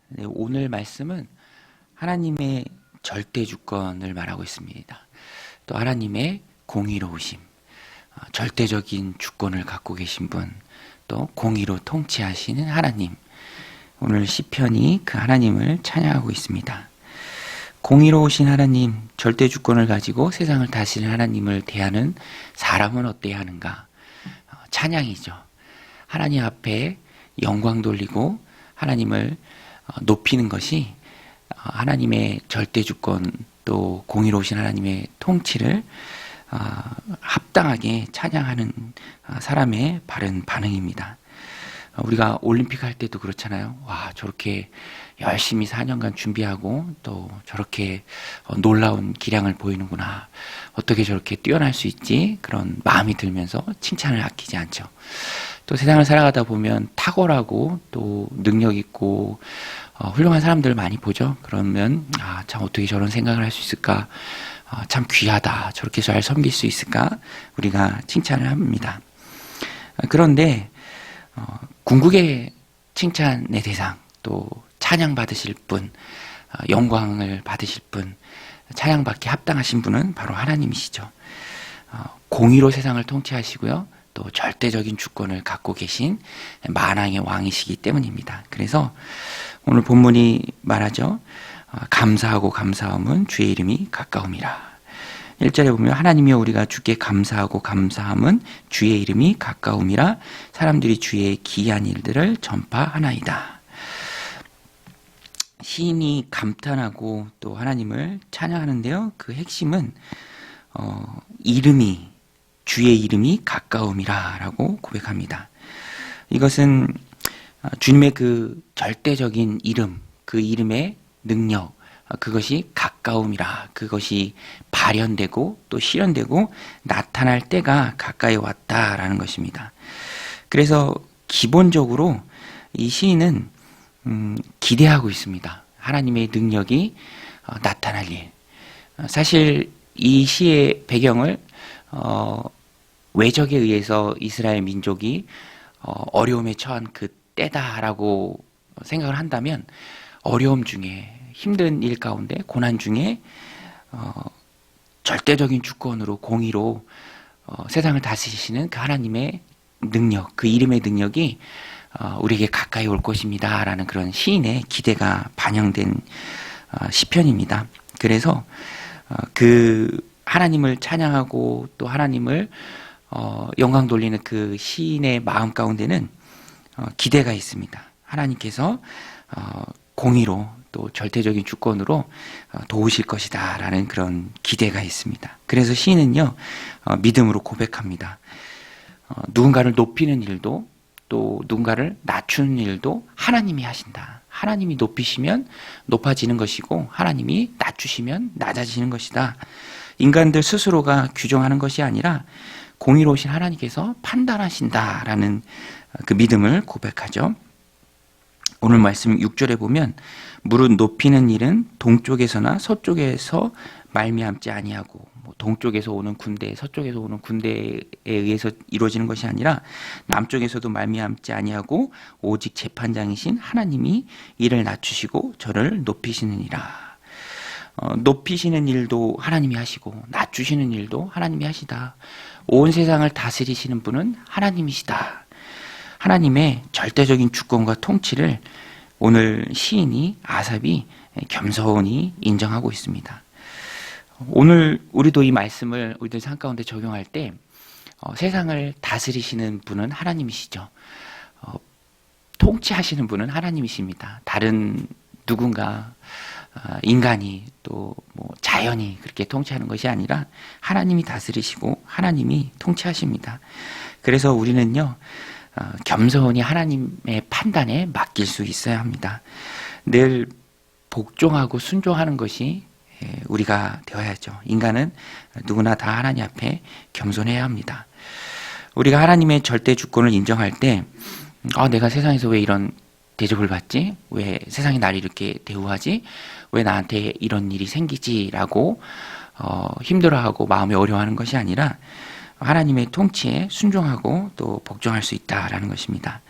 네, 오늘 말씀은 하나님의 절대 주권을 말하고 있습니다. 또 하나님의 공의로우심, 절대적인 주권을 갖고 계신 분, 또 공의로 통치하시는 하나님. 오늘 시편이 그 하나님을 찬양하고 있습니다. 공의로우신 하나님, 절대 주권을 가지고 세상을 다스리는 하나님을 대하는 사람은 어때야 하는가? 찬양이죠. 하나님 앞에 영광 돌리고 하나님을 높이는 것이 하나님의 절대 주권 또 공의로우신 하나님의 통치를 합당하게 찬양하는 사람의 바른 반응입니다. 우리가 올림픽 할 때도 그렇잖아요. 와, 저렇게 열심히 4년간 준비하고 또 저렇게 놀라운 기량을 보이는구나. 어떻게 저렇게 뛰어날 수 있지? 그런 마음이 들면서 칭찬을 아끼지 않죠. 또 세상을 살아가다 보면 탁월하고 또 능력 있고 훌륭한 사람들을 많이 보죠. 그러면 참 어떻게 저런 생각을 할 수 있을까? 참 귀하다. 저렇게 잘 섬길 수 있을까? 우리가 칭찬을 합니다. 그런데 궁극의 칭찬의 대상, 또 찬양 받으실 분, 영광을 받으실 분, 찬양받기 합당하신 분은 바로 하나님이시죠. 공의로 세상을 통치하시고요. 또 절대적인 주권을 갖고 계신 만왕의 왕이시기 때문입니다. 그래서 오늘 본문이 말하죠. 감사하고 감사함은 주의 이름이 가까움이라. 1절에 보면 하나님이여 우리가 주께 감사하고 감사함은 주의 이름이 가까움이라 사람들이 주의 기이한 일들을 전파하나이다. 시인이 감탄하고 또 하나님을 찬양하는데요. 그 핵심은 주의 이름이 가까움이라 라고 고백합니다. 이것은 주님의 그 절대적인 이름, 그 이름의 능력, 그것이 가까움이라, 그것이 발현되고 또 실현되고 나타날 때가 가까이 왔다라는 것입니다. 그래서 기본적으로 이 시인은 기대하고 있습니다. 하나님의 능력이 나타날 일. 사실 이 시의 배경을 외적에 의해서 이스라엘 민족이 어려움에 처한 그 때다라고 생각을 한다면 어려움 중에 힘든 일 가운데 고난 중에 절대적인 주권으로 공의로 세상을 다스리시는 그 하나님의 능력, 그 이름의 능력이 우리에게 가까이 올 것입니다 라는 그런 시인의 기대가 반영된 시편입니다. 그래서 그 하나님을 찬양하고 또 하나님을 영광 돌리는 그 시인의 마음 가운데는 기대가 있습니다. 하나님께서 공의로 또 절대적인 주권으로 도우실 것이다 라는 그런 기대가 있습니다. 그래서 시인은요 믿음으로 고백합니다. 누군가를 높이는 일도 또 누군가를 낮추는 일도 하나님이 하신다. 하나님이 높이시면 높아지는 것이고 하나님이 낮추시면 낮아지는 것이다. 인간들 스스로가 규정하는 것이 아니라 공의로우신 하나님께서 판단하신다라는 그 믿음을 고백하죠. 오늘 말씀 6절에 보면 무릇 높이는 일은 동쪽에서나 서쪽에서 말미암지 아니하고 동쪽에서 오는 군대, 서쪽에서 오는 군대에 의해서 이루어지는 것이 아니라 남쪽에서도 말미암지 아니하고 오직 재판장이신 하나님이 이를 낮추시고 저를 높이시느니라. 높이시는 일도 하나님이 하시고 낮추시는 일도 하나님이 하시다. 온 세상을 다스리시는 분은 하나님이시다. 하나님의 절대적인 주권과 통치를 오늘 시인이 아삽이 겸손히 인정하고 있습니다. 오늘 우리도 이 말씀을 우리들 삶 가운데 적용할 때 세상을 다스리시는 분은 하나님이시죠. 통치하시는 분은 하나님이십니다. 다른 누군가 인간이 또 뭐 자연이 그렇게 통치하는 것이 아니라 하나님이 다스리시고 하나님이 통치하십니다. 그래서 우리는요 겸손히 하나님의 판단에 맡길 수 있어야 합니다. 늘 복종하고 순종하는 것이 우리가 되어야죠. 인간은 누구나 다 하나님 앞에 겸손해야 합니다. 우리가 하나님의 절대 주권을 인정할 때 내가 세상에서 왜 이런 대접을 받지? 왜 세상이 나를 이렇게 대우하지? 왜 나한테 이런 일이 생기지? 라고 힘들어하고 마음이 어려워하는 것이 아니라 하나님의 통치에 순종하고 또 복종할 수 있다라는 것입니다.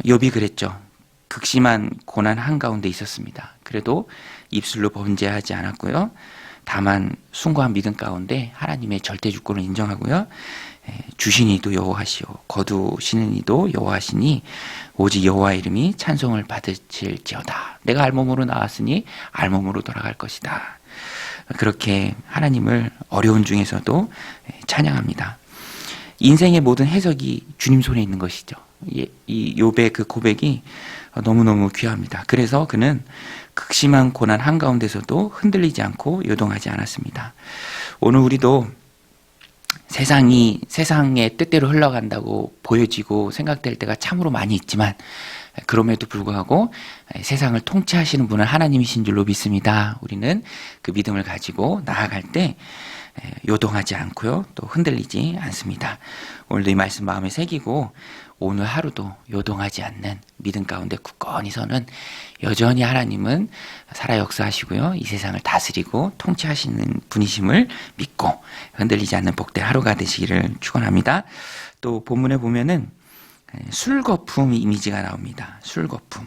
욥이 그랬죠. 극심한 고난 한가운데 있었습니다. 그래도 입술로 범죄하지 않았고요. 다만 숭고한 믿음 가운데 하나님의 절대 주권을 인정하고요. 주신 이도 여호와시오 거두시는 이도 여호와시니 오직 여호와의 이름이 찬송을 받으실지어다. 내가 알몸으로 나왔으니 알몸으로 돌아갈 것이다. 그렇게 하나님을 어려운 중에서도 찬양합니다. 인생의 모든 해석이 주님 손에 있는 것이죠. 이 욥의 그 고백이 너무너무 귀합니다. 그래서 그는 극심한 고난 한가운데서도 흔들리지 않고 요동하지 않았습니다. 오늘 우리도 세상의 뜻대로 흘러간다고 보여지고 생각될 때가 참으로 많이 있지만, 그럼에도 불구하고 세상을 통치하시는 분은 하나님이신 줄로 믿습니다. 우리는 그 믿음을 가지고 나아갈 때 요동하지 않고요, 또 흔들리지 않습니다. 오늘도 이 말씀 마음에 새기고 오늘 하루도 요동하지 않는 믿음 가운데 굳건히 서는, 여전히 하나님은 살아 역사하시고요, 이 세상을 다스리고 통치하시는 분이심을 믿고 흔들리지 않는 복된 하루가 되시기를 축원합니다. 또 본문에 보면은 술거품 이미지가 나옵니다. 술거품.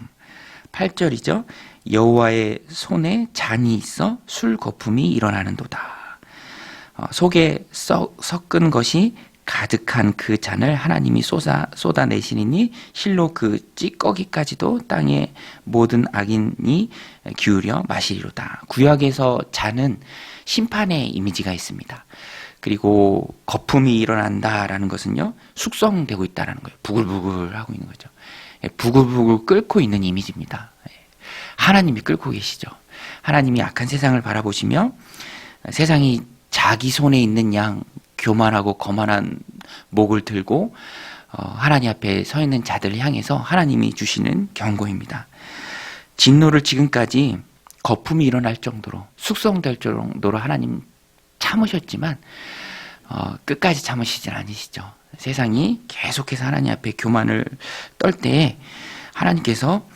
8절이죠. 여호와의 손에 잔이 있어 술거품이 일어나는도다. 속에 섞은 것이 가득한 그 잔을 하나님이 쏟아내시니 실로 그 찌꺼기까지도 땅의 모든 악인이 기울여 마시리로다. 구약에서 잔은 심판의 이미지가 있습니다. 그리고 거품이 일어난다라는 것은요, 숙성되고 있다라는 거예요. 부글부글 하고 있는 거죠. 부글부글 끓고 있는 이미지입니다. 하나님이 끓고 계시죠. 하나님이 악한 세상을 바라보시며 세상이 자기 손에 있는 양 교만하고 거만한 목을 들고 하나님 앞에 서 있는 자들을 향해서 하나님이 주시는 경고입니다. 진노를 지금까지 거품이 일어날 정도로, 숙성될 정도로 하나님 참으셨지만 끝까지 참으시진 않으시죠. 세상이 계속해서 하나님 앞에 교만을 떨 때에 하나님께서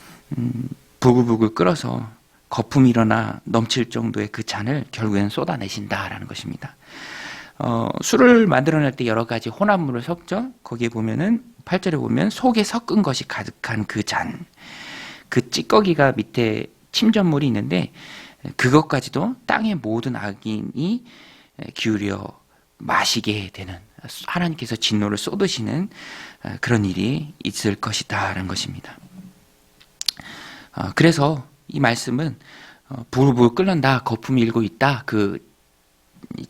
부글부글 끓어서 거품이 일어나 넘칠 정도의 그 잔을 결국에는 쏟아내신다라는 것입니다. 술을 만들어낼 때 여러 가지 혼합물을 섞죠. 거기에 보면은 8절에 보면 속에 섞은 것이 가득한 그 잔, 그 찌꺼기가 밑에 침전물이 있는데 그것까지도 땅의 모든 악인이 기울여 마시게 되는, 하나님께서 진노를 쏟으시는 그런 일이 있을 것이다 라는 것입니다. 그래서 이 말씀은 부글부글 끓는다, 거품이 일고 있다, 그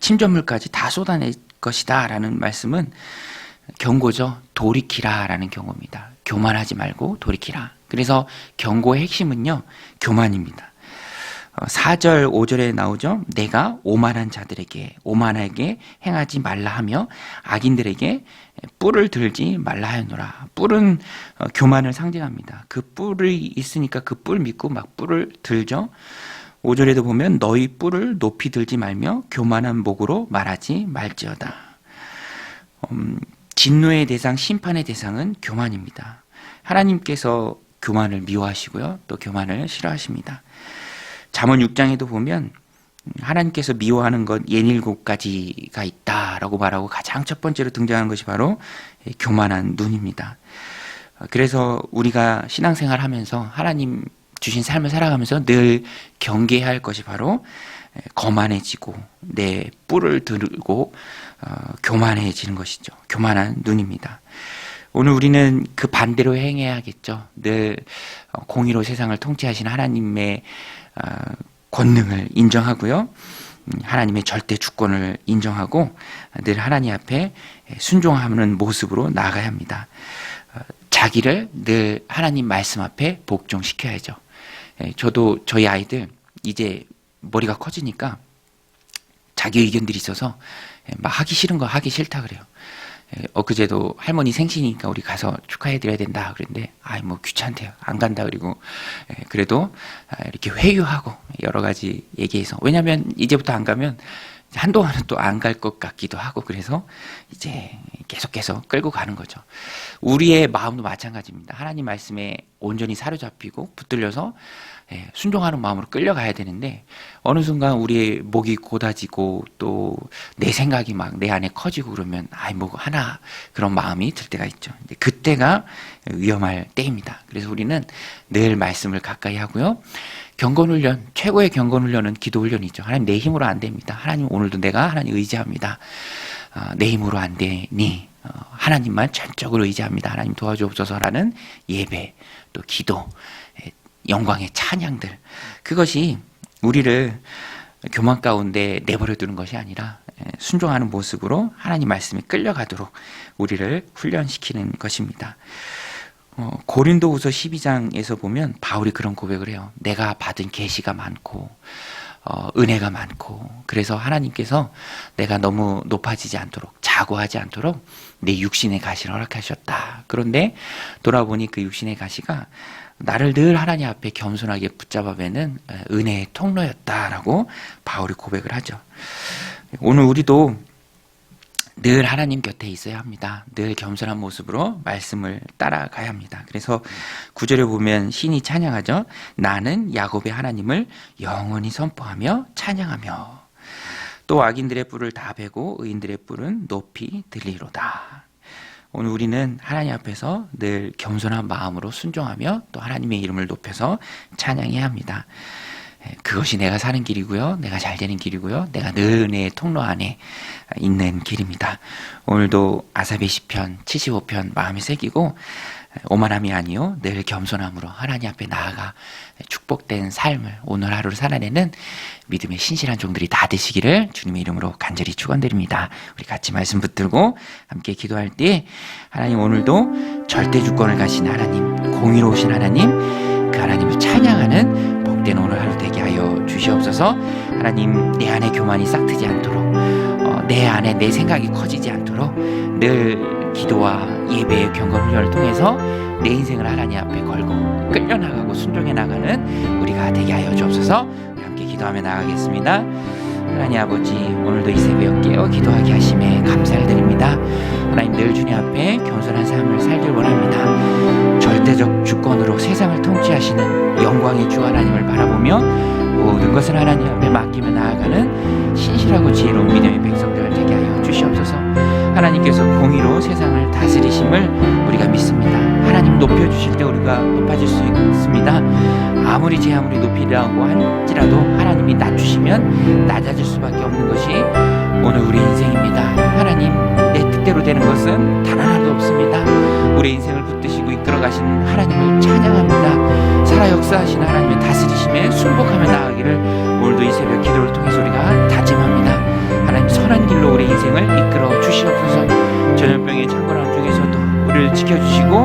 침전물까지 다 쏟아낼 것이다 라는 말씀은 경고죠. 돌이키라 라는 경고입니다. 교만하지 말고 돌이키라. 그래서 경고의 핵심은요, 교만입니다. 4절 5절에 나오죠. 내가 오만하게 행하지 말라 하며 악인들에게 뿔을 들지 말라 하였노라. 뿔은 교만을 상징합니다. 그 뿔이 있으니까 그 뿔 믿고 막 뿔을 들죠. 5절에도 보면 너희 뿔을 높이 들지 말며 교만한 목으로 말하지 말지어다. 진노의 대상, 심판의 대상은 교만입니다. 하나님께서 교만을 미워하시고요, 또 교만을 싫어하십니다. 잠언 6장에도 보면 하나님께서 미워하는 것 67가지가 있다라고 말하고 가장 첫 번째로 등장하는 것이 바로 교만한 눈입니다. 그래서 우리가 신앙생활 하면서 하나님 주신 삶을 살아가면서 늘 경계해야 할 것이 바로 거만해지고 내 뿔을 들고 교만해지는 것이죠. 교만한 눈입니다. 오늘 우리는 그 반대로 행해야겠죠. 늘 공의로 세상을 통치하시는 하나님의 권능을 인정하고요, 하나님의 절대 주권을 인정하고 늘 하나님 앞에 순종하는 모습으로 나아가야 합니다. 자기를 늘 하나님 말씀 앞에 복종시켜야죠. 저도 저희 아이들 이제 머리가 커지니까 자기 의견들이 있어서 막 하기 싫은 거 하기 싫다 그래요. 엊그제도 할머니 생신이니까 우리 가서 축하해드려야 된다 그랬는데 뭐 귀찮대요. 안 간다. 그리고 그래도 이렇게 회유하고 여러 가지 얘기해서, 왜냐하면 이제부터 안 가면 한동안은 또 안 갈 것 같기도 하고, 그래서 이제 계속해서 끌고 가는 거죠. 우리의 마음도 마찬가지입니다. 하나님 말씀에 온전히 사로잡히고 붙들려서 순종하는 마음으로 끌려가야 되는데, 어느 순간 우리의 목이 고다지고 또 내 생각이 막 내 안에 커지고 그러면 뭐 하나 그런 마음이 들 때가 있죠. 그때가 위험할 때입니다. 그래서 우리는 늘 말씀을 가까이 하고요. 경건훈련, 최고의 경건훈련은 기도훈련이죠. 하나님 내 힘으로 안 됩니다. 하나님 오늘도 내가 하나님 의지합니다. 내 힘으로 안 되니 하나님만 전적으로 의지합니다. 하나님 도와주옵소서라는 예배, 또 기도, 영광의 찬양들, 그것이 우리를 교만 가운데 내버려 두는 것이 아니라 순종하는 모습으로 하나님 말씀에 끌려가도록 우리를 훈련시키는 것입니다. 고린도후서 12장에서 보면 바울이 그런 고백을 해요. 내가 받은 계시가 많고 은혜가 많고, 그래서 하나님께서 내가 너무 높아지지 않도록, 자고하지 않도록 내 육신의 가시를 허락하셨다. 그런데 돌아보니 그 육신의 가시가 나를 늘 하나님 앞에 겸손하게 붙잡아 매는 은혜의 통로였다라고 바울이 고백을 하죠. 오늘 우리도 늘 하나님 곁에 있어야 합니다. 늘 겸손한 모습으로 말씀을 따라가야 합니다. 그래서 9절에 보면 신이 찬양하죠. 나는 야곱의 하나님을 영원히 선포하며 찬양하며, 또 악인들의 뿔을 다 베고 의인들의 뿔은 높이 들리로다. 오늘 우리는 하나님 앞에서 늘 겸손한 마음으로 순종하며 또 하나님의 이름을 높여서 찬양해야 합니다. 그것이 내가 사는 길이고요, 내가 잘 되는 길이고요, 내가 늘 은혜의 통로 안에 있는 길입니다. 오늘도 아사베 시편 75편 마음에 새기고 오만함이 아니요 늘 겸손함으로 하나님 앞에 나아가 축복된 삶을 오늘 하루를 살아내는 믿음의 신실한 종들이 다 되시기를 주님의 이름으로 간절히 축원드립니다. 우리 같이 말씀 붙들고 함께 기도할 때, 하나님 오늘도 절대 주권을 가신 하나님, 공의로우신 하나님, 그 하나님을 찬양하는 복된 오늘 하루 되게 하여 주시옵소서. 하나님, 내 안에 교만이 싹트지 않도록, 내 안에 내 생각이 커지지 않도록 늘 기도와 예배의 경건훈련을 통해서 내 인생을 하나님 앞에 걸고 끌려나가고 순종해 나가는 우리가 되게 하여 주옵소서. 우리 함께 기도하며 나가겠습니다. 하나님 아버지, 오늘도 이 새벽 깨어 기도하게 하심에 감사를 드립니다. 하나님, 늘 주님 앞에 겸손한 삶을 살길 원합니다. 절대적 주권으로 세상을 통치하시는 영광의 주 하나님을 바라보며 모든 것을 하나님 앞에 맡기며 나아가는 신실하고 지혜로운 믿음의 백성들 되게 하여 주시옵소서. 하나님께서 공의로 세상을 다스리심을 우리가 믿습니다. 하나님 높여주실 때 우리가 높아질 수 있습니다. 아무리 제 아무리 높이라고 할지라도 하나님이 낮추시면 낮아질 수밖에 없는 것이 오늘 우리 인생입니다. 하나님, 내 뜻대로 되는 것은 단 하나도 없습니다. 우리 인생을 붙드시고 이끌어가신 하나님을 찬양합니다. 살아 역사하신 하나님의 다스리심에 순복하며 나아가기를 오늘도 이 새벽 기도를 통해서 우리가 다짐합니다. 하나님, 선한 길로 우리 인생을 이끌어 주시옵소서. 전염병의 창궐함 중에서도 우리를 지켜주시고,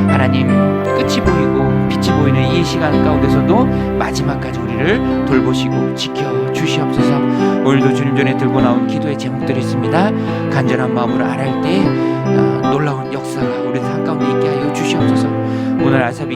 하나님 끝이 보이고 빛이 보이는 이 시간 가운데서도 마지막까지 우리를 돌보시고 지켜주시옵소서. 오늘도 주님 전에 들고 나온 기도의 제목들이 있습니다. 간절한 마음으로 아뢰할 때 놀라운 역사가 우리 삶 가운데 있게 하여 주시옵소서. 오늘 아사비